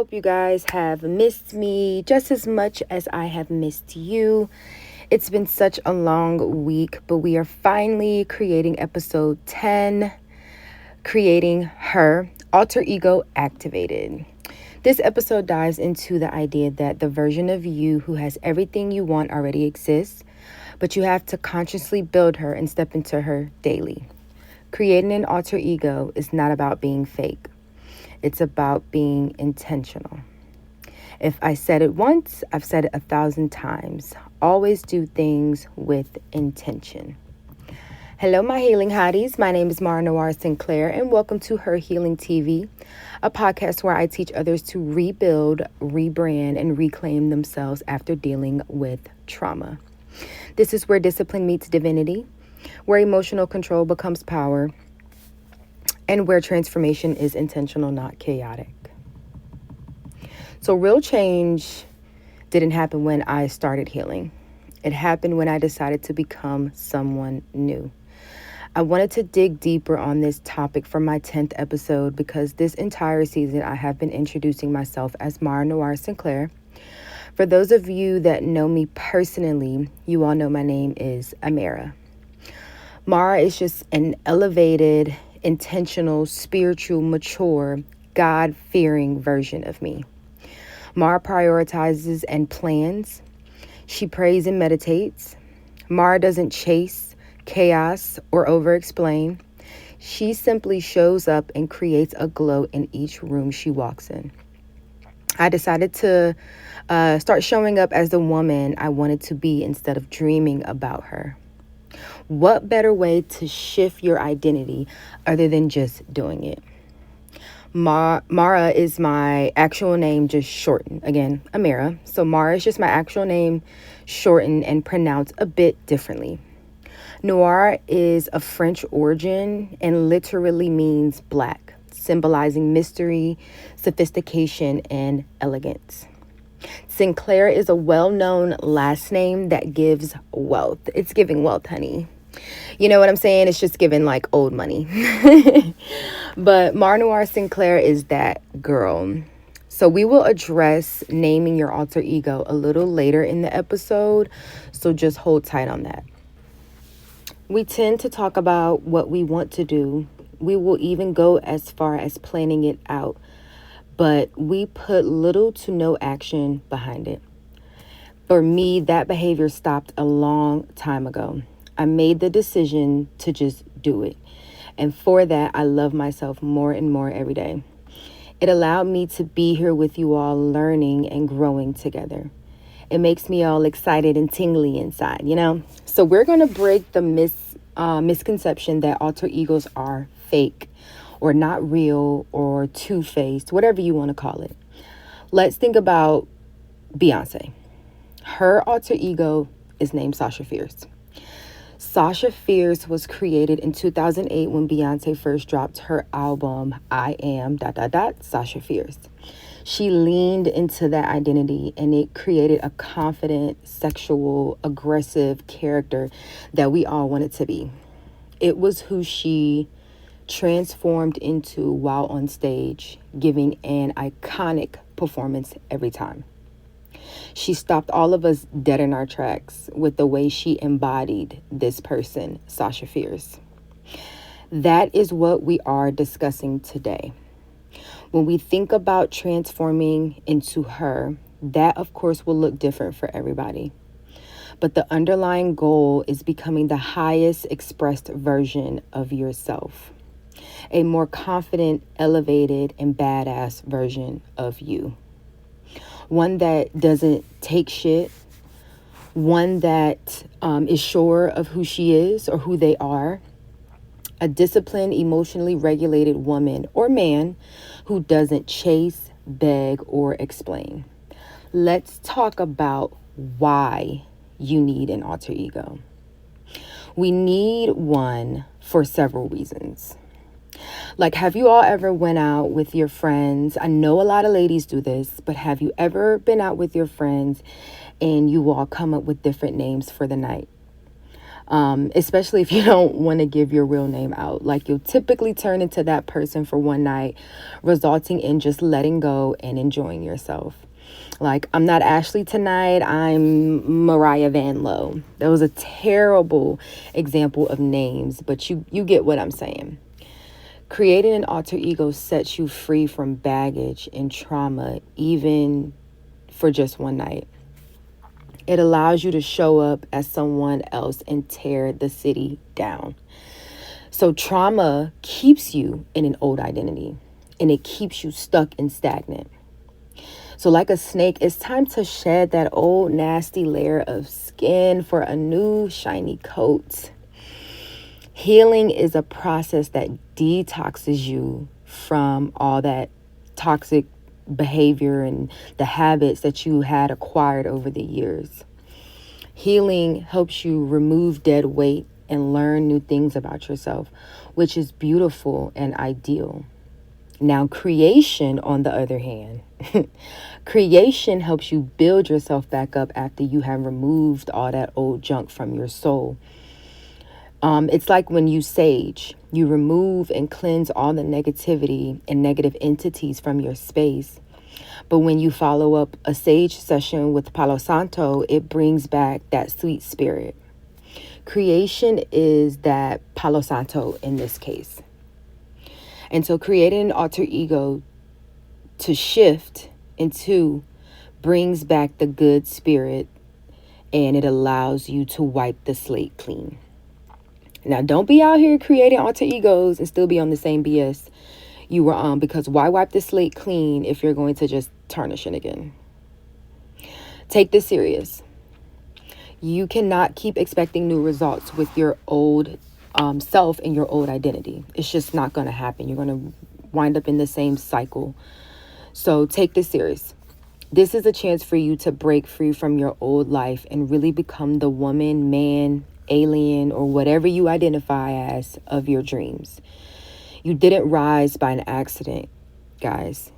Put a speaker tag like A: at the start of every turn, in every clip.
A: hope you guys have missed me just as much as I have missed you. It's been such a long week, but we are finally creating episode 10, creating her alter ego activated. This episode dives into the idea that the version of you who has everything you want already exists, but you have to consciously build her and step into her daily. Creating an alter ego is not about being fake. It's about being intentional. If I said it once, I've said it 1,000 times. Always do things with intention. Hello, my healing hotties. My name is Mara Noir Sinclair, and welcome to Her Healing TV, a podcast where I teach others to rebuild, rebrand, and reclaim themselves after dealing with trauma. This is where discipline meets divinity, where emotional control becomes power, and where transformation is intentional, not chaotic. So real change didn't happen when I started healing. It happened when I decided to become someone new. I wanted to dig deeper on this topic for my 10th episode because this entire season I have been introducing myself as Mara Noir Sinclair. For those of you that know me personally, you all know my name is Amara. Mara is just an elevated, intentional, spiritual, mature, God-fearing version of me. Mara prioritizes and plans. She prays and meditates. Mara doesn't chase chaos or over-explain. She simply shows up and creates a glow in each room she walks in. I decided to start showing up as the woman I wanted to be instead of dreaming about her. What better way to shift your identity other than just doing it? Mara is my actual name, just shortened. Again, Amara. So Mara is just my actual name, shortened and pronounced a bit differently. Noir is of French origin and literally means black, symbolizing mystery, sophistication, and elegance. Sinclair is a well-known last name that gives wealth. It's giving wealth, honey. You know what I'm saying? It's just giving like old money. But Mara Noir Sinclair is that girl. So we will address naming your alter ego a little later in the episode. So just hold tight on that. We tend to talk about what we want to do. We will even go as far as planning it out. But we put little to no action behind it. For me, that behavior stopped a long time ago. I made the decision to just do it. And for that, I love myself more and more every day. It allowed me to be here with you all learning and growing together. It makes me all excited and tingly inside, you know? So we're going to break the misconception that alter egos are fake or not real or two-faced, whatever you want to call it. Let's think about Beyonce. Her alter ego is named Sasha Fierce. Sasha Fierce was created in 2008 when Beyonce first dropped her album, I Am, Sasha Fierce. She leaned into that identity and it created a confident, sexual, aggressive character that we all wanted to be. It was who she transformed into while on stage, giving an iconic performance every time. She stopped all of us dead in our tracks with the way she embodied this person, Sasha Fierce. That is what we are discussing today. When we think about transforming into her, that of course will look different for everybody. But the underlying goal is becoming the highest expressed version of yourself. A more confident, elevated, and badass version of you. One that doesn't take shit. One that is sure of who she is or who they are. A disciplined, emotionally regulated woman or man who doesn't chase, beg, or explain. Let's talk about why you need an alter ego. We need one for several reasons. Like, have you all ever went out with your friends? I know a lot of ladies do this, but have you ever been out with your friends and you all come up with different names for the night? especially if you don't want to give your real name out. Like, you'll typically turn into that person for one night, resulting in just letting go and enjoying yourself. Like, I'm not Ashley tonight, I'm Mariah Van Lowe. That was a terrible example of names, but you get what I'm saying. Creating an alter ego sets you free from baggage and trauma, even for just one night. It allows you to show up as someone else and tear the city down. So trauma keeps you in an old identity, and it keeps you stuck and stagnant. So like a snake, it's time to shed that old nasty layer of skin for a new shiny coat. Healing is a process that detoxes you from all that toxic behavior and the habits that you had acquired over the years. Healing helps you remove dead weight and learn new things about yourself, which is beautiful and ideal. Now, creation, on the other hand, creation helps you build yourself back up after you have removed all that old junk from your soul. It's like when you sage, you remove and cleanse all the negativity and negative entities from your space. But when you follow up a sage session with Palo Santo, it brings back that sweet spirit. Creation is that Palo Santo in this case. And so creating an alter ego to shift into brings back the good spirit, and it allows you to wipe the slate clean. Now, don't be out here creating alter egos and still be on the same BS you were on, because why wipe the slate clean if you're going to just tarnish it again? Take this serious. You cannot keep expecting new results with your old self and your old identity. It's just not going to happen. You're going to wind up in the same cycle. So take this serious. This is a chance for you to break free from your old life and really become the woman, man, alien, or whatever you identify as of your dreams. You didn't rise by an accident, guys.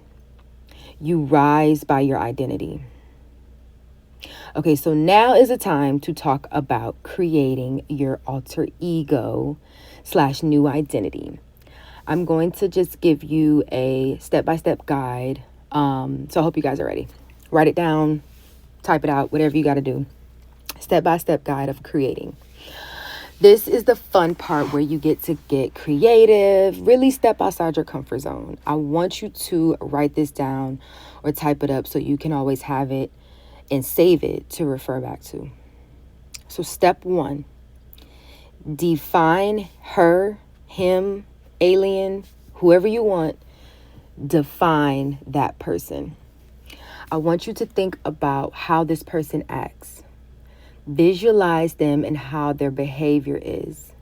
A: You rise by your identity. Okay, so now is the time to talk about creating your alter ego / new identity. I'm going to just give you a step-by-step guide. So I hope you guys are ready. Write it down, type it out, whatever you got to do. Step-by-step guide of creating. This is the fun part where you get to get creative, really step outside your comfort zone. I want you to write this down or type it up so you can always have it and save it to refer back to. So step 1, define her, him, alien, whoever you want, define that person. I want you to think about how this person acts. Visualize them and how their behavior is.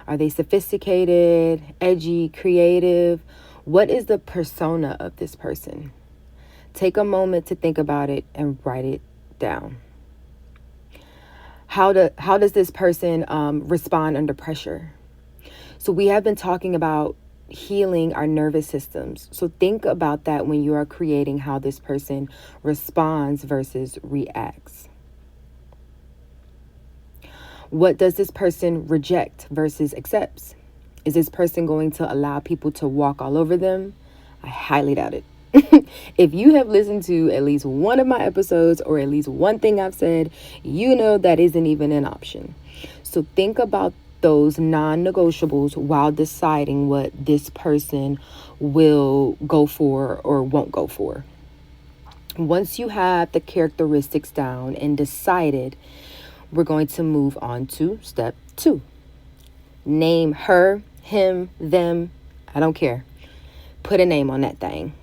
A: Are they sophisticated, edgy, creative? What is the persona of this person? Take a moment to think about it and write it down. How does this person respond under pressure? So we have been talking about healing our nervous systems. So think about that when you are creating how this person responds versus reacts. What does this person reject versus accepts? Is this person going to allow people to walk all over them? I highly doubt it. If you have listened to at least one of my episodes or at least one thing I've said, you know that isn't even an option. So think about those non-negotiables while deciding what this person will go for or won't go for. Once you have the characteristics down and decided, we're going to move on to step 2. Name her, him, them. I don't care. Put a name on that thing.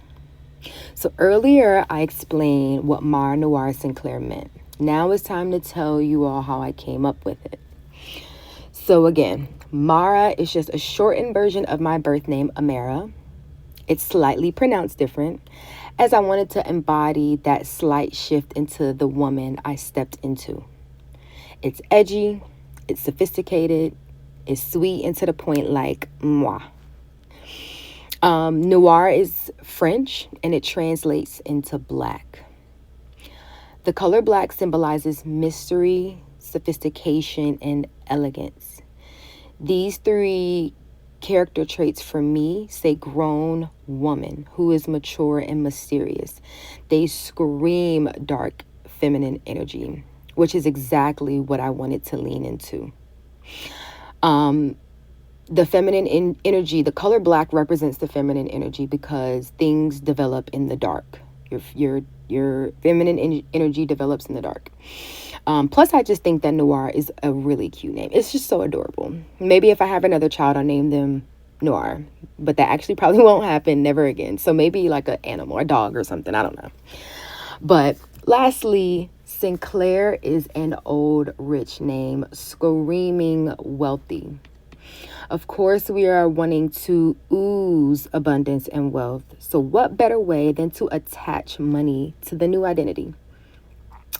A: So earlier I explained what Mara Noir Sinclair meant. Now it's time to tell you all how I came up with it. So again, Mara is just a shortened version of my birth name, Amara. It's slightly pronounced different, as I wanted to embody that slight shift into the woman I stepped into. It's edgy, it's sophisticated, it's sweet and to the point like moi. Noir is French and it translates into black. The color black symbolizes mystery, sophistication, and elegance. These three character traits for me say grown woman who is mature and mysterious. They scream dark feminine energy, which is exactly what I wanted to lean into. The feminine energy, the color black represents the feminine energy because things develop in the dark. Your feminine energy develops in the dark. Plus, I just think that Noir is a really cute name. It's just so adorable. Maybe if I have another child, I'll name them Noir, but that actually probably won't happen, never again. So maybe like an animal, a dog or something. I don't know. But lastly, Sinclair is an old rich name, screaming wealthy. Of course, we are wanting to ooze abundance and wealth. So what better way than to attach money to the new identity?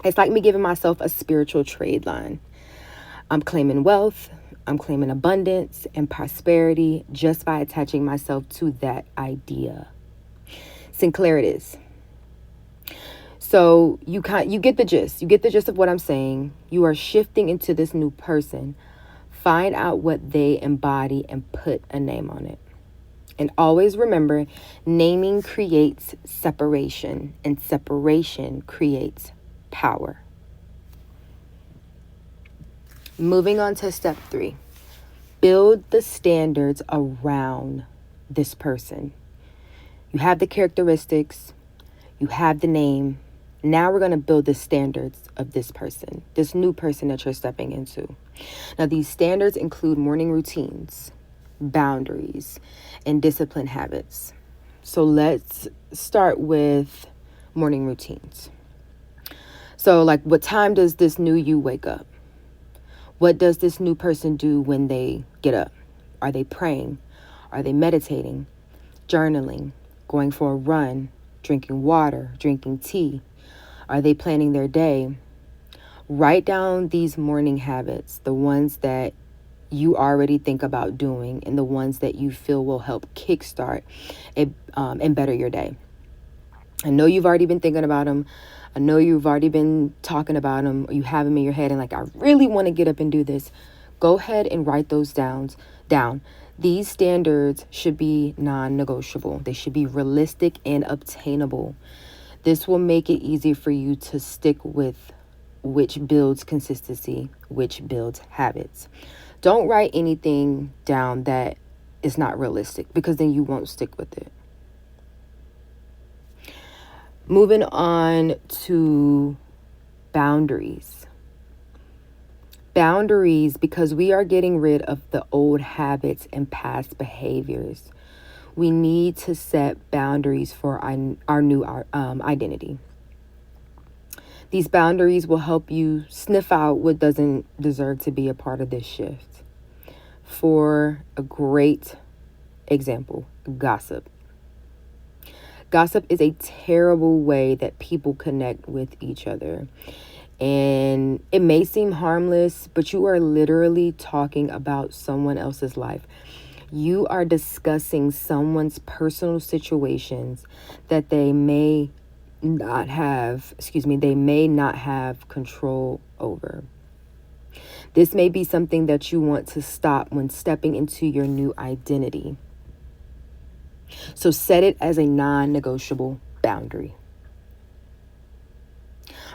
A: It's like me giving myself a spiritual trade line. I'm claiming wealth, I'm claiming abundance and prosperity just by attaching myself to that idea. Sinclair it is. So you get the gist. You get the gist of what I'm saying. You are shifting into this new person. Find out what they embody and put a name on it. And always remember, naming creates separation, and separation creates power. Moving on to step 3. Build the standards around this person. You have the characteristics, you have the name. Now we're going to build the standards of this person, this new person that you're stepping into. Now, these standards include morning routines, boundaries, and discipline habits. So let's start with morning routines. So like, what time does this new you wake up? What does this new person do when they get up? Are they praying? Are they meditating? Journaling? Going for a run? Drinking water? Drinking tea? Are they planning their day? Write down these morning habits, the ones that you already think about doing and the ones that you feel will help kickstart and better your day. I know you've already been thinking about them. I know you've already been talking about them, or you have them in your head and like, I really want to get up and do this. Go ahead and write those down. These standards should be non-negotiable. They should be realistic and obtainable. This will make it easy for you to stick with, which builds consistency, which builds habits. Don't write anything down that is not realistic, because then you won't stick with it. Moving on to boundaries. Boundaries, because we are getting rid of the old habits and past behaviors. We need to set boundaries for our new identity. These boundaries will help you sniff out what doesn't deserve to be a part of this shift. For a great example, gossip. Gossip is a terrible way that people connect with each other. And it may seem harmless, but you are literally talking about someone else's life. You are discussing someone's personal situations that they may not have control over. This may be something that you want to stop when stepping into your new identity. So set it as a non-negotiable boundary.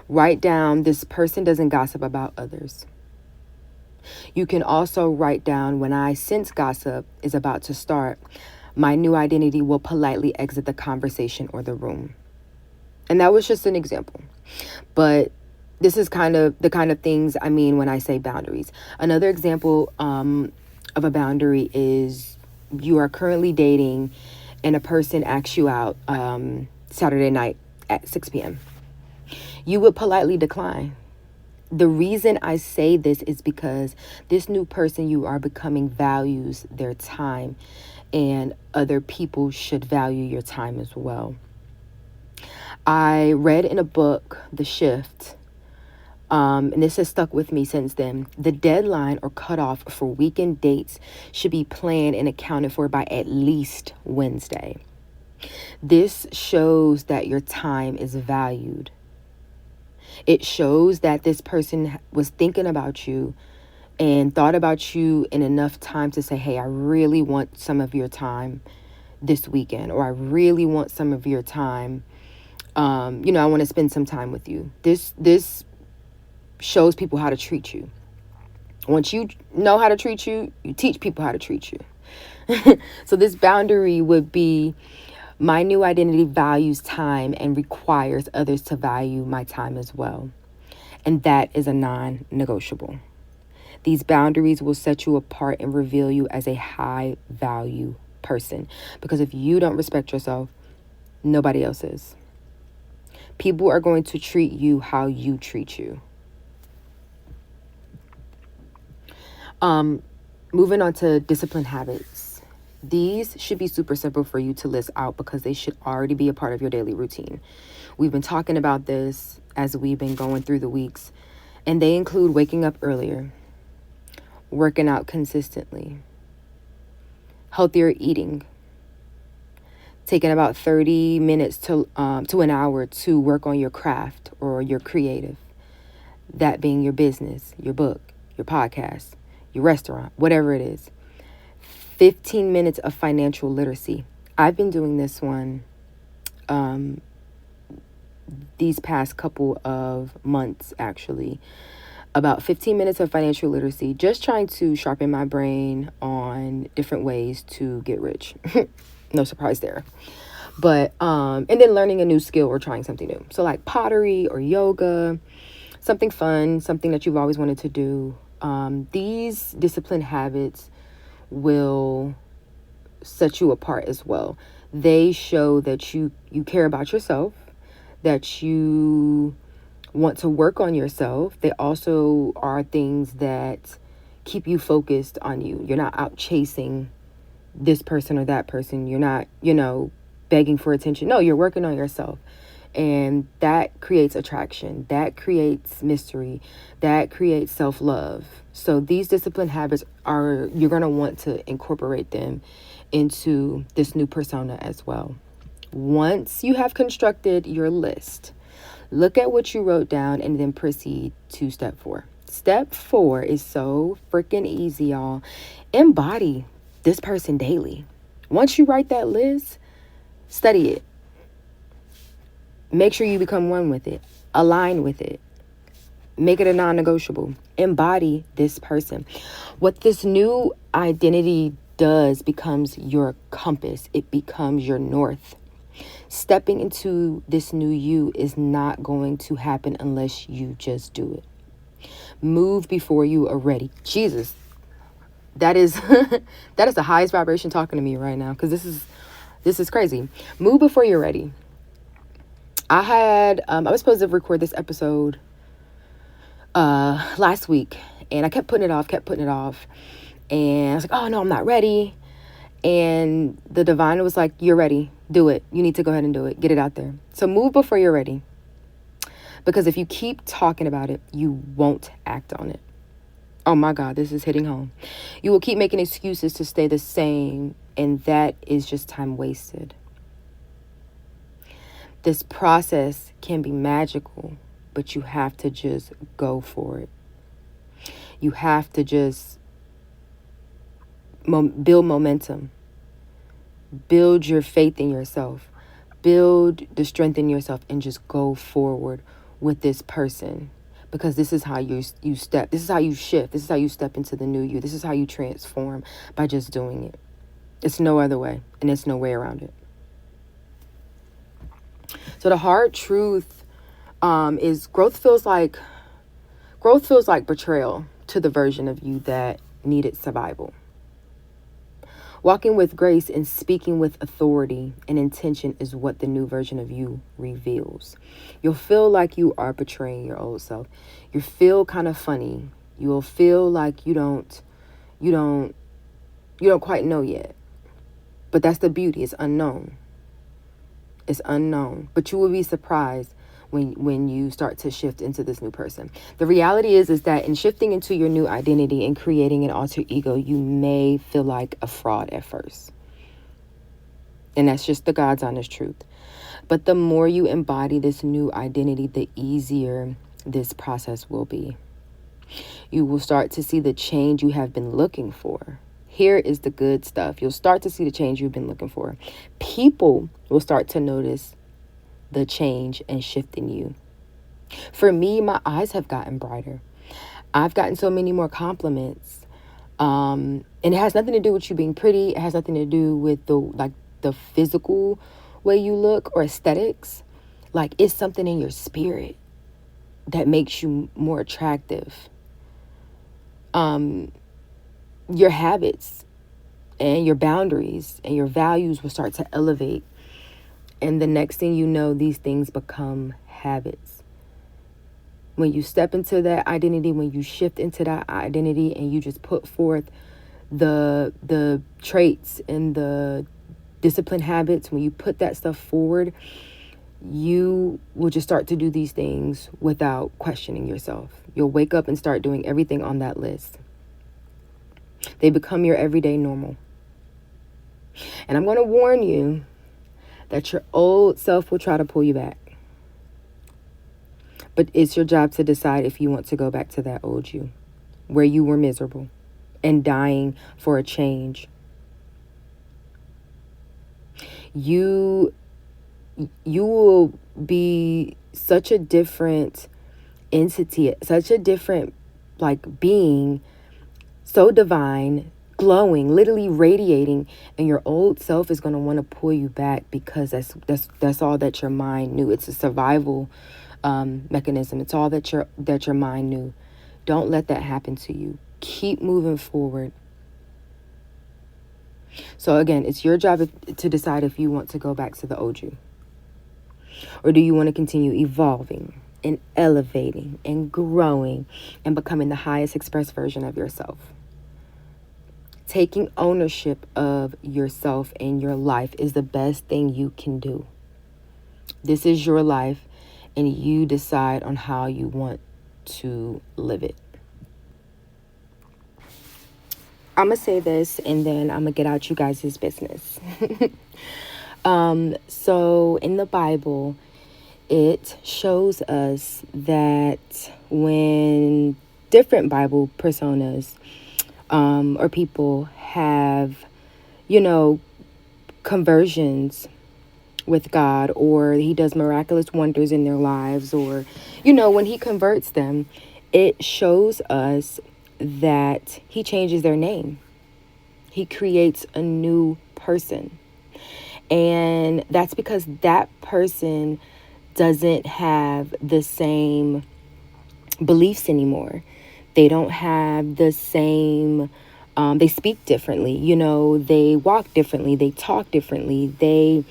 A: Write down, this person doesn't gossip about others. You can also write down, when I sense gossip is about to start, my new identity will politely exit the conversation or the room. And that was just an example. But this is kind of the kind of things I mean when I say boundaries. Another example of a boundary is you are currently dating and a person asks you out Saturday night at 6 p.m. You would politely decline. The reason I say this is because this new person you are becoming values their time, and other people should value your time as well. I read in a book, The Shift, and this has stuck with me since then. The deadline or cutoff for weekend dates should be planned and accounted for by at least Wednesday. This shows that your time is valued. It shows that this person was thinking about you and thought about you in enough time to say, hey, I really want some of your time this weekend, or I really want some of your time. I want to spend some time with you. This shows people how to treat you. Once you know how to treat you, you teach people how to treat you. So this boundary would be, my new identity values time and requires others to value my time as well. And that is a non-negotiable. These boundaries will set you apart and reveal you as a high value person. Because if you don't respect yourself, nobody else is. People are going to treat you how you treat you. Moving on to discipline habits. These should be super simple for you to list out because they should already be a part of your daily routine. We've been talking about this as we've been going through the weeks, and they include waking up earlier, working out consistently, healthier eating, taking about 30 minutes to an hour to work on your craft or your creative, that being your business, your book, your podcast, your restaurant, whatever it is. 15 minutes of financial literacy. I've been doing this one these past couple of months, actually. About 15 minutes of financial literacy, just trying to sharpen my brain on different ways to get rich. No surprise there. But, and then learning a new skill or trying something new. So like pottery or yoga, something fun, something that you've always wanted to do. These discipline habits will set you apart as well. They show that you care about yourself, that you want to work on yourself. They also are things that keep you focused on you. You're not out chasing this person or that person. You're not, begging for attention. No, you're working on yourself. And that creates attraction. That creates mystery. That creates self-love. So these discipline habits you're going to want to incorporate them into this new persona as well. Once you have constructed your list, look at what you wrote down and then proceed to step 4. Step 4 is so freaking easy, y'all. Embody this person daily. Once you write that list, study it. Make sure you become one with it. Align with it. Make it a non-negotiable. Embody this person. What this new identity does becomes your compass. It becomes your north. Stepping into this new you is not going to happen unless you just do it. Move before you are ready. Jesus, that is that is the highest vibration talking to me right now, because this is crazy. Move before you're ready. I was supposed to record this episode last week, and I kept putting it off, and I was like, oh no, I'm not ready. And the divine was like, you're ready. Do it. You need to go ahead and do it. Get it out there. So move before you're ready. Because if you keep talking about it, you won't act on it. Oh my God, this is hitting home. You will keep making excuses to stay the same, and that is just time wasted. This process can be magical, but you have to just go for it. You have to just build momentum. Build your faith in yourself. Build the strength in yourself and just go forward with this person. Because this is how you step. This is how you shift. This is how you step into the new you. This is how you transform, by just doing it. It's no other way, and there's no way around it. So the hard truth is growth feels like betrayal to the version of you that needed survival. Walking with grace and speaking with authority and intention is what the new version of you reveals. You'll feel like you are betraying your old self. You feel kind of funny. You will feel like you don't quite know yet. But that's the beauty. It's unknown. It's unknown. But you will be surprised when you start to shift into this new person. The reality is that in shifting into your new identity and creating an alter ego, you may feel like a fraud at first. And that's just the God's honest truth. But the more you embody this new identity, the easier this process will be. You will start to see the change you have been looking for. Here is the good stuff. You'll start to see the change you've been looking for. People will start to notice the change and shift in you. For me, my eyes have gotten brighter. I've gotten so many more compliments. And it has nothing to do with you being pretty. It has nothing to do with the physical way you look or aesthetics. Like, it's something in your spirit that makes you more attractive. Your habits and your boundaries and your values will start to elevate. And the next thing you know, these things become habits. When you step into that identity, when you shift into that identity and you just put forth the traits and the discipline habits, when you put that stuff forward, you will just start to do these things without questioning yourself. You'll wake up and start doing everything on that list. They become your everyday normal. And I'm going to warn you that your old self will try to pull you back. But it's your job to decide if you want to go back to that old you, where you were miserable and dying for a change. You will be such a different entity, such a different being, so divine, glowing, literally radiating, and your old self is going to want to pull you back because that's all that your mind knew. It's a survival mechanism. It's all that your mind knew. Don't let that happen to you. Keep moving forward. So again, it's your job to decide if you want to go back to the old you, or do you want to continue evolving and elevating and growing and becoming the highest expressed version of yourself. Taking ownership of yourself and your life is the best thing you can do. This is your life, and you decide on how you want to live it. I'm going to say this, and then I'm going to get out you guys' business. So in the Bible, it shows us that when different Bible personas or people have, conversions with God, or he does miraculous wonders in their lives, or, when he converts them, it shows us that he changes their name. He creates a new person. And that's because that person doesn't have the same beliefs anymore. They don't have the same, they speak differently, they walk differently, they talk differently, they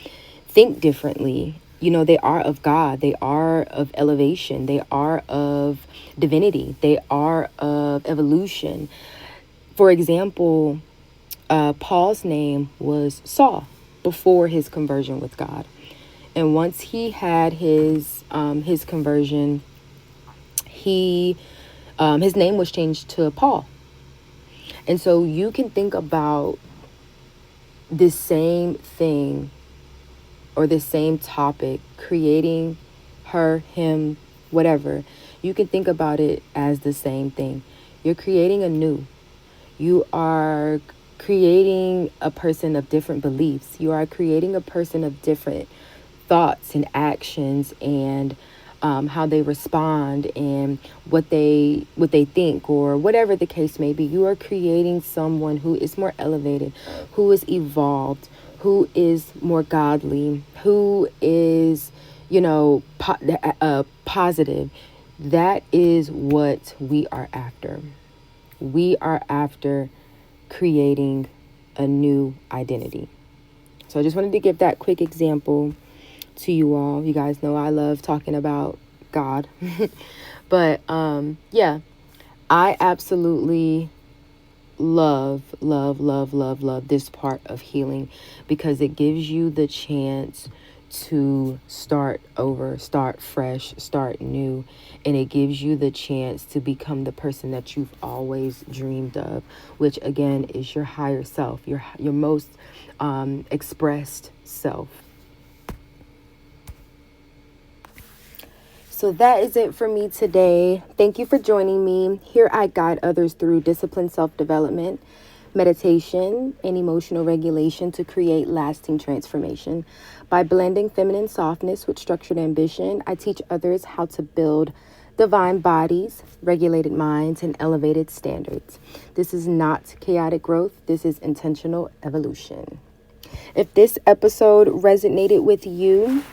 A: think differently. They are of God, they are of elevation, they are of divinity, they are of evolution. For example, Paul's name was Saul before his conversion with God. And once he had his conversion, his name was changed to Paul. And so you can think about this same thing or this same topic, creating her, him, whatever. You can think about it as the same thing. You're creating a new. You are creating a person of different beliefs. You are creating a person of different thoughts and actions, and how they respond, and what they think, or whatever the case may be. You are creating someone who is more elevated, who is evolved, who is more godly, who is, positive. That is what we are after. We are after creating a new identity. So I just wanted to give that quick example to you all. You guys know I love talking about God. But yeah, I absolutely love this part of healing, because it gives you the chance to start over, start fresh, start new, and it gives you the chance to become the person that you've always dreamed of, which again is your higher self, your most expressed self. So that is it for me today. Thank you for joining me. Here I guide others through disciplined self-development, meditation, and emotional regulation to create lasting transformation. By blending feminine softness with structured ambition, I teach others how to build divine bodies, regulated minds, and elevated standards. This is not chaotic growth. This is intentional evolution. If this episode resonated with you,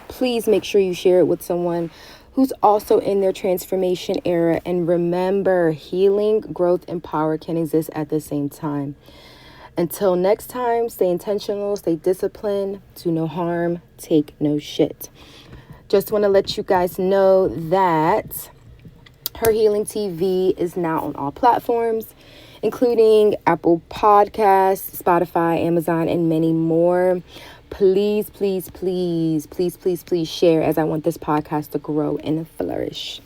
A: please make sure you share it with someone who's also in their transformation era. And remember, healing, growth, and power can exist at the same time. Until next time, stay intentional, stay disciplined, do no harm, take no shit. Just want to let you guys know that Her Healing TV is now on all platforms, including Apple Podcasts, Spotify, Amazon, and many more. Please, please, please, please, please, please share, as I want this podcast to grow and flourish.